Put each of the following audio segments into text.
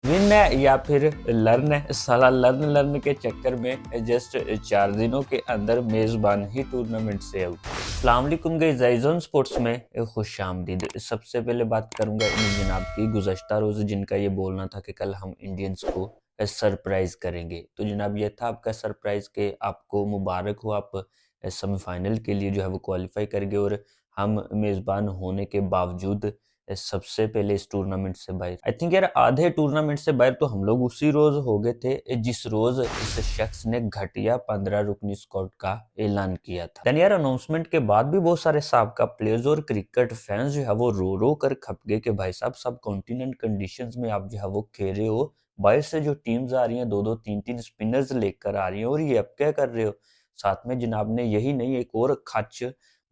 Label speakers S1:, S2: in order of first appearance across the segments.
S1: Win है या फिर लर्न है, साला लर्न लर्न के चक्कर में जस्ट 4 दिनों के अंदर मेजबान ही टूर्नामेंट से आउट। अस्सलाम वालेकुम गाइस, ज़ोन स्पोर्ट्स में खुश आमदीद। सबसे पहले बात करूंगा इन जनाब की गुज़श्ता रोज़ जिनका ये बोलना था कि कल हम इंडियंस को सरप्राइज करेंगे। तो जनाब ये था आपका सरप्राइज के आपको मुबारक हो, आप सेमीफाइनल के लिए जो है वो क्वालिफाई कर गए और हम मेज़बान होने के बावजूद सबसे पहले इस टूर्नामेंट से बाहर। आई थिंक यार आधे टूर्नामेंट से बाहर तो हम लोग उसी रोज हो गए थे जिस रोज इस शख्स ने घटिया 15 रुकनी स्क्वाड का ऐलान किया था। यानी यार अनाउंसमेंट के बाद भी बहुत सारे साबका प्लेयर्स और क्रिकेट फैंस जो है वो रो रो कर खप गए कि भाई साहब सब कॉन्टिनेंट कंडीशंस में आप जो है वो खेल रहे हो, बाहर से जो टीम्स आ रही हैं दो दो तीन तीन स्पिनर्स लेकर आ रही हैं और ये अब क्या कर रहे हो। साथ में जनाब ने यही नहीं एक और खच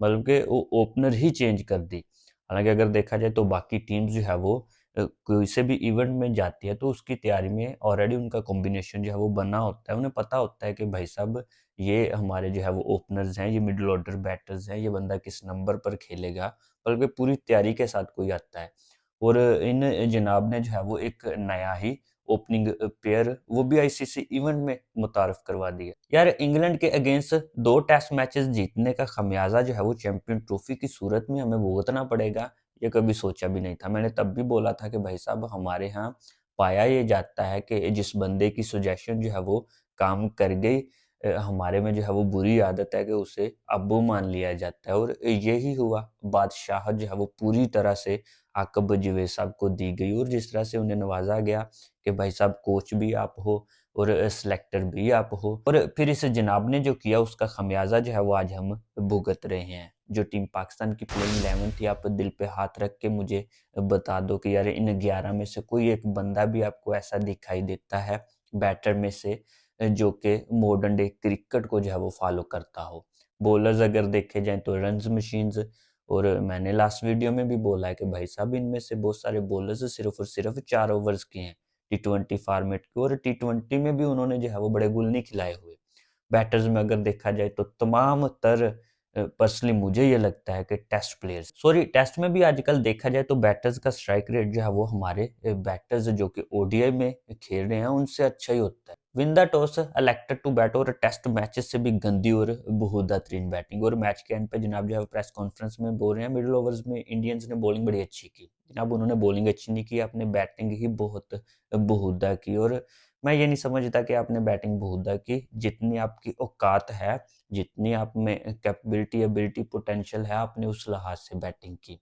S1: मतलब के ओपनर ही चेंज कर दी। हालांकि अगर देखा जाए तो बाकी टीम्स जो है वो कोई से भी इवेंट में जाती है तो उसकी तैयारी में ऑलरेडी उनका कॉम्बिनेशन जो है वो बना होता है। उन्हें पता होता है कि भाई साहब ये हमारे जो है वो ओपनर्स हैं, ये मिडिल ऑर्डर बैटर्स हैं, ये बंदा किस नंबर पर खेलेगा, बल्कि पूरी तैयारी के साथ कोई आता है। और इन जनाब ने जो है वो एक नया ही ओपनिंग पेयर वो भी आईसीसी इवेंट में मुतारफ करवा दिया। यार इंग्लैंड के अगेंस्ट 2 टेस्ट मैचेस जीतने का खमियाजा जो है वो चैंपियन ट्रॉफी की सूरत में हमें भुगतना पड़ेगा, ये कभी सोचा भी नहीं था। मैंने तब भी बोला था कि भाई साहब हमारे यहाँ पाया ये जाता है कि जिस बंदे की सुजेशन जो है वो काम कर गई, हमारे में जो है वो बुरी आदत है कि उसे अब्बू मान लिया जाता है। और यही हुआ, बादशाहत जो है वो पूरी तरह से आकब जवेद साहब को दी गई और जिस तरह से उन्हें नवाजा गया कि भाई साहब कोच भी आप हो और सिलेक्टर भी आप हो, और फिर इस जनाब ने जो किया उसका खमियाजा जो है वो आज हम भुगत रहे हैं। जो टीम पाकिस्तान की प्लेइंग 11 थी, आप दिल पे हाथ रख के मुझे बता दो कि यार इन 11 में से कोई एक बंदा भी आपको ऐसा दिखाई देता है बैटर में से जो कि मॉडर्न डे क्रिकेट को जो है वो फॉलो करता हो। बॉलर्स अगर देखे जाएं तो रन्स मशीन्स, और मैंने लास्ट वीडियो में भी बोला है कि भाई साहब इनमें से बहुत सारे बॉलर्स सिर्फ और सिर्फ 4 ओवर्स के हैं टी20 फॉर्मेट के, और टी20 में भी उन्होंने जो है वो बड़े गुल नहीं खिलाए हुए। बैटर्स में अगर देखा जाए तो तमाम तर पर्सनली मुझे ये लगता है कि टेस्ट में भी आजकल देखा जाए तो बैटर्स का स्ट्राइक रेट जो है वो हमारे बैटर्स जो कि ओडीआई में खेल रहे हैं उनसे अच्छा ही होता है। Win the toss elected to bat, और टेस्ट मैचेस से भी गंदी और बेहुदा-तरीन बैटिंग। और मैच के एंड पे जनाब जो है प्रेस कॉन्फ्रेंस में बोल रहे हैं मिडिल ओवर्स में इंडियंस ने बॉलिंग बड़ी अच्छी की। जनाब उन्होंने बॉलिंग अच्छी नहीं की, आपने बैटिंग ही बहुत बेहुदा की। और मैं ये नहीं समझता कि आपने बैटिंग बेहुदा की, जितनी आपकी औकात है, जितनी आप में कैपेबिलिटी, एबिलिटी, पोटेंशियल है, आपने उस लिहाज से बैटिंग की।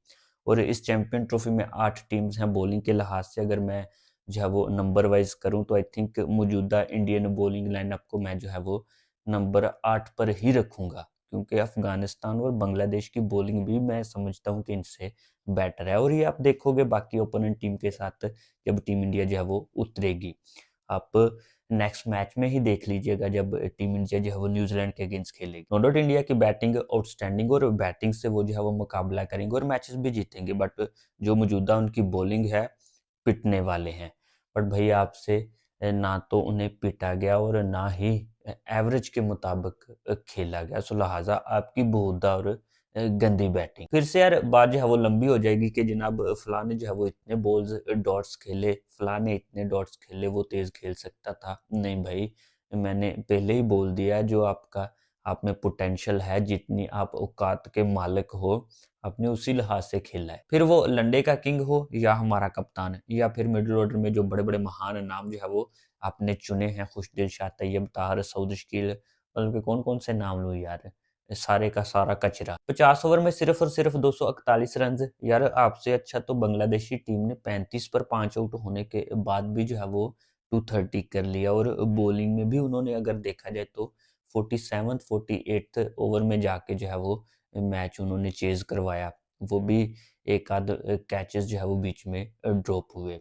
S1: और इस चैंपियन ट्रॉफी में 8 टीम्स हैं बॉलिंग के लिहाज से, अगर मैं जो है वो नंबर वाइज करूँ तो आई थिंक मौजूदा इंडियन बॉलिंग लाइनअप को मैं जो है वो नंबर 8 पर ही रखूँगा, क्योंकि अफ़गानिस्तान और बांग्लादेश की बॉलिंग भी मैं समझता हूँ कि इनसे बेटर है। और ये आप देखोगे बाकी ओपोनेंट टीम के साथ जब टीम इंडिया जो है वो उतरेगी। आप नेक्स्ट मैच में ही देख लीजिएगा जब टीम इंडिया जो है वो न्यूजीलैंड के अगेंस्ट खेलेगी। नो डाउट इंडिया की बैटिंग आउटस्टैंडिंग, और बैटिंग से वो जो है वो मुकाबला करेंगे और मैचेस भी जीतेंगे, बट जो मौजूदा उनकी बॉलिंग है पिटने वाले हैं। बट भई आपसे ना तो उन्हें पीटा गया और ना ही एवरेज के मुताबिक खेला गया। सो लिहाज़ा आपकी बेहुदा और गंदी बैटिंग। फिर से यार बात जो है वो लंबी हो जाएगी कि जनाब फलाँ ने जो है वो इतने बॉल्स डॉट्स खेले, फलाँ ने इतने डॉट्स खेले, वो तेज़ खेल सकता था। नहीं भाई, मैंने पहले ही बोल दिया है जो आपका आप में पोटेंशियल है, जितनी आप औकात के मालिक हो, आपने उसी लिहाज से खेला है। फिर वो लंडे का किंग हो या हमारा कप्तान, या फिर मिडिल ऑर्डर में जो बड़े-बड़े महान नाम जो है वो आपने चुने हैं, खुशदिल शाह, तैयब ताहिर, सऊद शकील, मतलब कि कौन-कौन से नाम लूँ यार, सारे का सारा कचरा। 50 ओवर में सिर्फ और सिर्फ 241 रन्स। यार आपसे अच्छा तो बांग्लादेशी टीम ने 35 पर 5 आउट होने के बाद भी जो है वो 230 कर लिया, और बॉलिंग में भी उन्होंने अगर देखा जाए तो 47th 48th ओवर में जाके जो है वो मैच उन्होंने चेज़ करवाया। वो भी एक आध कैचेज़ जो है वो बीच में ड्रॉप हुए।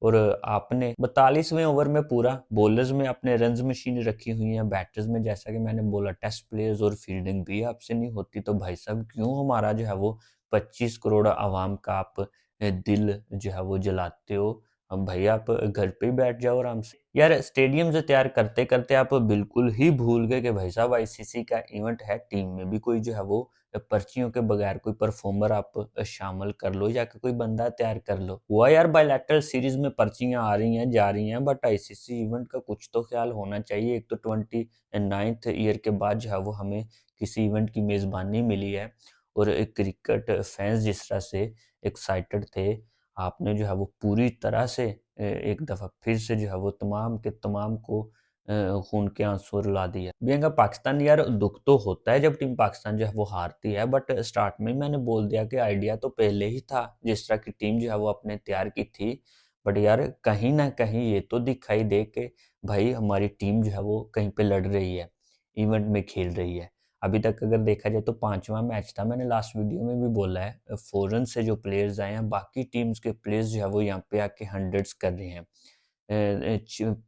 S1: और आपने 42वें ओवर में पूरा बॉलर्स में आपने रन्स मशीन रखी हुई है, बैटर्स में जैसा कि मैंने बोला टेस्ट प्लेयर्स और फील्डिंग भी आपसे नहीं होती, तो भाई साहब क्यों हमारा जो है वो 25 करोड़ आवाम का आप दिल जो है वो जलाते हो। अब भाई आप घर पे ही बैठ जाओ आराम से। यार स्टेडियम्स तैयार करते-करते आप बिल्कुल ही भूल गए कि भाई साहब आईसीसी का इवेंट है, टीम में भी कोई जो है वो पर्चियों के बगैर कोई परफॉर्मर आप शामिल कर लो या कोई बंदा तैयार कर लो। हुआ यार बायलैटरल सीरीज में पर्चियां आ रही हैं जा रही हैं, बट आईसीसी इवेंट का कुछ तो ख्याल होना चाहिए। एक तो 29th ईयर के बाद जो है वो हमें किसी इवेंट की मेज़बानी मिली है, और क्रिकेट फैंस जिस तरह से एक्साइटेड थे, आपने जो है वो पूरी तरह से एक दफ़ा फिर से जो है वो तमाम के तमाम को खून के आंसू रुला दिया। बेंगा पाकिस्तान यार, दुख तो होता है जब टीम पाकिस्तान जो है वो हारती है, बट स्टार्ट में ही मैंने बोल दिया कि आइडिया तो पहले ही था जिस तरह की टीम जो है वो अपने तैयार की थी। बट यार कहीं ना कहीं ये तो दिखाई दे कि भाई हमारी टीम जो है वो कहीं पे लड़ रही है, इवेंट में खेल रही है। अभी तक अगर देखा जाए तो पांचवा मैच था, मैंने लास्ट वीडियो में भी बोला है, फॉरेन से जो प्लेयर्स आए हैं, बाकी टीम्स के प्लेयर्स जो है वो यहाँ पे आके हंड्रेड्स कर रहे हैं।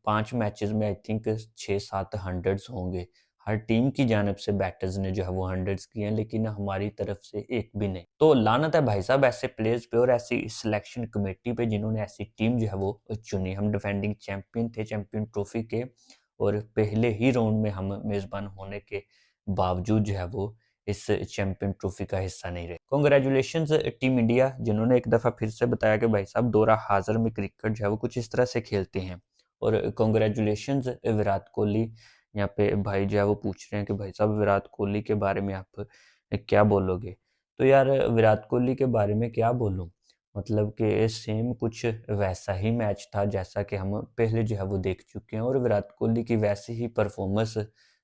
S1: 5 मैचेस में आई थिंक 6-7 हंड्रेड्स होंगे। हर टीम की जानिब से बैटर्स ने जो है वो हंड्रेड्स किए हैं, लेकिन हमारी तरफ से एक भी नहीं। तो लानत है भाई साहब ऐसे प्लेयर्स पे और ऐसी सिलेक्शन कमेटी पे जिन्होंने ऐसी टीम जो है वो चुनी। हम डिफेंडिंग चैंपियन थे, चैंपियन ट्रॉफी के, और पहले ही राउंड में हम मेज़बान होने के बावजूद जो है वो इस चैंपियन ट्रॉफी का हिस्सा नहीं रहे। कांग्रेचुलेशंस टीम इंडिया, जिन्होंने एक दफ़ा फिर से बताया कि भाई साहब दोरा हाज़िर में क्रिकेट जो है वो कुछ इस तरह से खेलते हैं। और कांग्रेचुलेशंस विराट कोहली, यहाँ पे भाई जो है वो पूछ रहे हैं कि भाई साहब विराट कोहली के बारे में आप क्या बोलोगे? तो यार विराट कोहली के बारे में क्या बोलूँ? मतलब कि सेम कुछ वैसा ही मैच था जैसा कि हम पहले जो है वो देख चुके हैं, और विराट कोहली की वैसी ही परफॉर्मेंस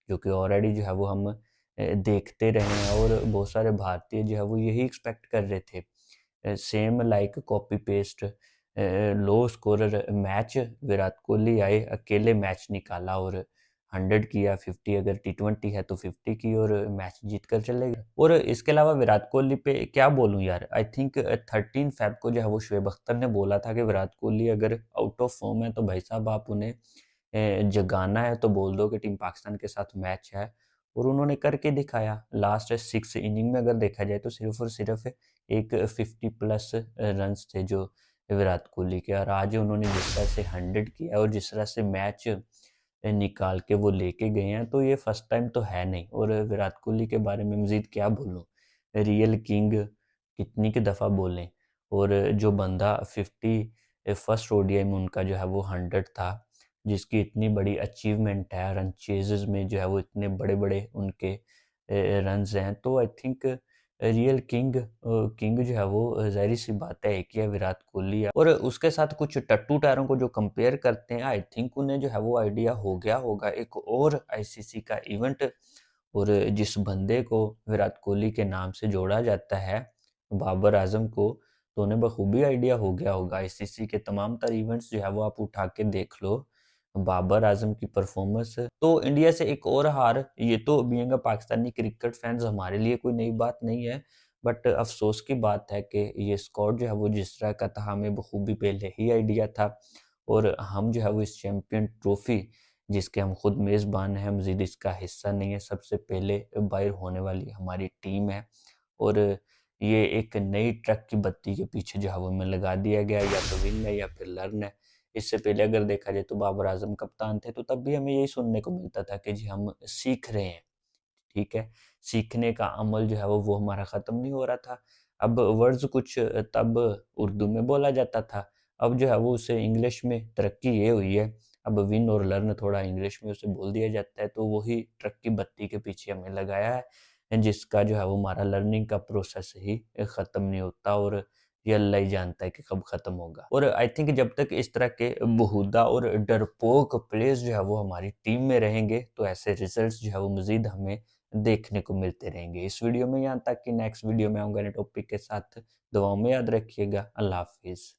S1: जो कि ऑलरेडी जो है वो हम देखते रहे हैं, और बहुत सारे भारतीय जो है वो यही एक्सपेक्ट कर रहे थे। सेम लाइक कॉपी पेस्ट लो स्कोरर मैच, विराट कोहली आए, अकेले मैच निकाला और 100 किया, 50 अगर टी20 है तो 50 की, और मैच जीत कर चले गए। और इसके अलावा विराट कोहली पे क्या बोलूं यार, आई थिंक 13 फेब को जो है वो शुएब अख्तर ने बोला था कि विराट कोहली अगर आउट ऑफ फॉर्म है तो भाई साहब आप उन्हें जगाना है तो बोल दो कि टीम पाकिस्तान के साथ मैच है। और उन्होंने करके दिखाया। लास्ट 6 इनिंग में अगर देखा जाए तो सिर्फ और सिर्फ एक 50+ रन्स थे जो विराट कोहली के, और आज उन्होंने जिस तरह से 100 किया और जिस तरह से मैच निकाल के वो लेके गए हैं, तो ये फर्स्ट टाइम तो है नहीं। और विराट कोहली के बारे में मज़ीद क्या बोलूँ, रियल किंग कितनी की दफ़ा बोलें। और जो बंदा 50 फर्स्ट ओडीआई में उनका जो है वो 100 था, जिसकी इतनी बड़ी अचीवमेंट है, रन चेज़र्स में जो है वो इतने बड़े-बड़े उनके रन्स हैं, तो आई थिंक रियल किंग जो है वो ज़ाहिर-सी बात है एक ही है, विराट कोहली है। और उसके साथ कुछ टट्टू-टारों को जो कंपेयर करते हैं, आई थिंक उन्हें जो है वो आइडिया हो गया होगा एक और आईसीसी का इवेंट, और जिस बंदे को विराट कोहली के नाम से जोड़ा जाता है, बाबर आज़म को, तो उन्हें बखूबी आइडिया हो गया होगा। आईसीसी के तमाम तर इवेंट्स जो है वो आप उठा के देख लो, बाबर आज़म की परफॉर्मेंस। तो इंडिया से एक और हार, ये तो being a Pakistani cricket fans हमारे लिए कोई नई बात नहीं है, बट अफ़सोस की बात है कि ये स्क्वाड जो है वो जिस तरह का था, हमें बखूबी पहले ही आइडिया था, और हम जो है वो इस चैंपियन ट्रॉफी जिसके हम खुद मेज़बान हैं, मज़ीद इसका हिस्सा नहीं है। सबसे पहले बाहर होने वाली हमारी टीम है, और ये एक नई ट्रक की बत्ती के पीछे जो है वो हमें लगा दिया गया, या तो विन है या फिर लर्न है। इससे पहले अगर देखा जाए तो बाबर आज़म कप्तान थे, तो तब भी हमें यही सुनने को मिलता था कि जी हम सीख रहे हैं, ठीक है? सीखने का अमल जो है वो हमारा ख़त्म नहीं हो रहा था। अब वर्ड्स कुछ तब उर्दू में बोला जाता था, अब जो है वो उसे इंग्लिश में तरक्की ये हुई है, अब विन और लर्न थोड़ा इंग्लिश में उसे बोल दिया जाता है, तो वही ट्रक की बत्ती के पीछे हमें लगाया है, जिसका जो है वो हमारा लर्निंग का प्रोसेस ही ख़त्म नहीं होता, और ये अल्लाह ही जानता है कि कब ख़त्म होगा। और आई थिंक जब तक इस तरह के बेहुदा और डरपोक प्लेयर्स जो है वो हमारी टीम में रहेंगे, तो ऐसे रिज़ल्ट्स जो है वो मज़ीद हमें देखने को मिलते रहेंगे। इस वीडियो में यहाँ तक कि नेक्स्ट वीडियो में आऊँगा नए टॉपिक के साथ। दुआओं में याद रखिएगा। अल्लाह हाफ़िज़।